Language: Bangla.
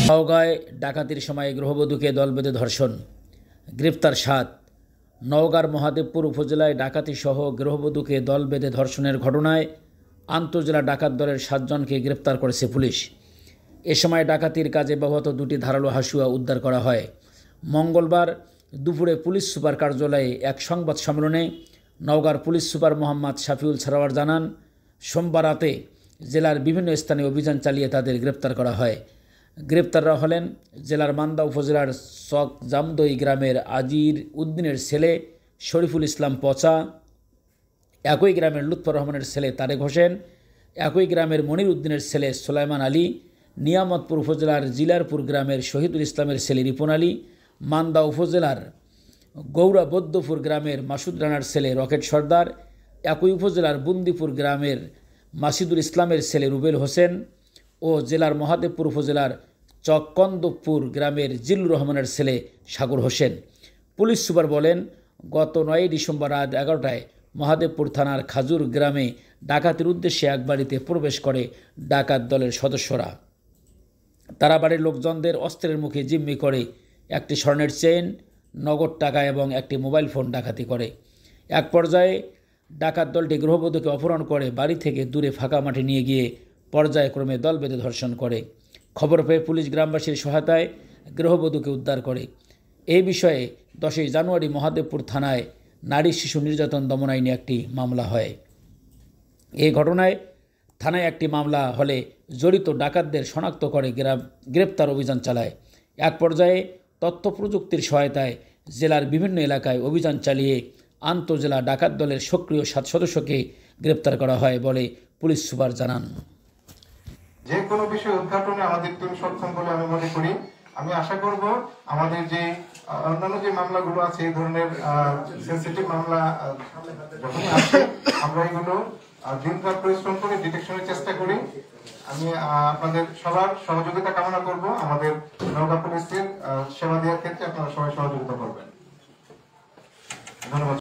নওগাঁয় ডাকাতির সময় গৃহবধূকে দল বেঁধে ধর্ষণ, গ্রেপ্তার 7। নওগাঁর মহাদেবপুর উপজেলায় ডাকাতিসহ গৃহবধূকে দল বেঁধে ধর্ষণের ঘটনায় আন্তঃজেলা ডাকাত দলের 7 জনকে গ্রেপ্তার করেছে পুলিশ। এ সময় ডাকাতির কাজে ব্যবহৃত 2টি ধারালো হাসুয়া উদ্ধার করা হয়। মঙ্গলবার দুপুরে পুলিশ সুপার কার্যালয়ে এক সংবাদ সম্মেলনে নওগাঁর পুলিশ সুপার মোহাম্মদ শাফিউল সারোয়ার জানান, সোমবার রাতে জেলার বিভিন্ন স্থানে অভিযান চালিয়ে তাদের গ্রেপ্তার করা হয়। গ্রেপ্তাররা হলেন জেলার মান্দা উপজেলার চক জামদই গ্রামের আজির উদ্দিনের ছেলে শরীফুল ইসলাম পচা, একই গ্রামের লুৎফর রহমানের ছেলে তারেক হোসেন, একই গ্রামের মনির উদ্দিনের ছেলে সুলাইমান আলী, নিয়ামতপুর উপজেলার জিলারপুর গ্রামের শহীদুল ইসলামের ছেলে রিপন আলী, মান্দা উপজেলার গৌরাবদ্যপুর গ্রামের মাসুদ রানার ছেলে রকেট সর্দার, একই উপজেলার বুন্দিপুর গ্রামের মাসিদুল ইসলামের ছেলে রুবেল হোসেন ও জেলার মহাদেবপুর উপজেলার চকন্দপুর গ্রামের জিল্লুর রহমানের ছেলে সাগর হোসেন। পুলিশ সুপার বলেন, গত 9 ডিসেম্বর রাত 11টায় মহাদেবপুর থানার খাজুর গ্রামে ডাকাতির উদ্দেশ্যে এক বাড়িতে প্রবেশ করে ডাকাত দলের সদস্যরা। তারা বাড়ির লোকজনদের অস্ত্রের মুখে জিম্মি করে একটি স্বর্ণের চেইন, নগদ টাকা এবং একটি মোবাইল ফোন ডাকাতি করে। এক পর্যায়ে ডাকাত দলটি গৃহবধূকে অপহরণ করে বাড়ি থেকে দূরে ফাঁকা মাঠে নিয়ে গিয়ে পর্যায়ক্রমে দল বেঁধে ধর্ষণ করে। খবর পেয়ে পুলিশ গ্রামবাসীর সহায়তায় গৃহবধূকে উদ্ধার করে। এই বিষয়ে 10 জানুয়ারি মহাদেবপুর থানায় নারী শিশু নির্যাতন দমন আইনে একটি মামলা হয়। এই ঘটনায় থানায় একটি মামলা হলে জড়িত ডাকাতদের শনাক্ত করে গ্রেপ্তার অভিযান চালায়। এক পর্যায়ে তথ্য প্রযুক্তির সহায়তায় জেলার বিভিন্ন এলাকায় অভিযান চালিয়ে আন্তঃজেলা ডাকাত দলের সক্রিয় 7 সদস্যকে গ্রেপ্তার করা হয় বলে পুলিশ সুপার জানান। যে কোনো বিষয় উদ্ঘাটনে আমাদের টিম সক্ষম বলে আমি মনে করি। আমি আশা করব আমাদের যে অন্যান্য যে মামলাগুলো আছে, এই ধরনের সেন্সিটিভ মামলা যখনই আসে আমরা এগুলো দিনরাত পরিশ্রম করে ডিটেকশনের চেষ্টা করি। আমি আপনাদের সবার সহযোগিতা কামনা করব। আমাদের নওগাঁ পুলিশের সেবা দেওয়ার ক্ষেত্রে আপনারা সবাই সহযোগিতা করবেন। ধন্যবাদ।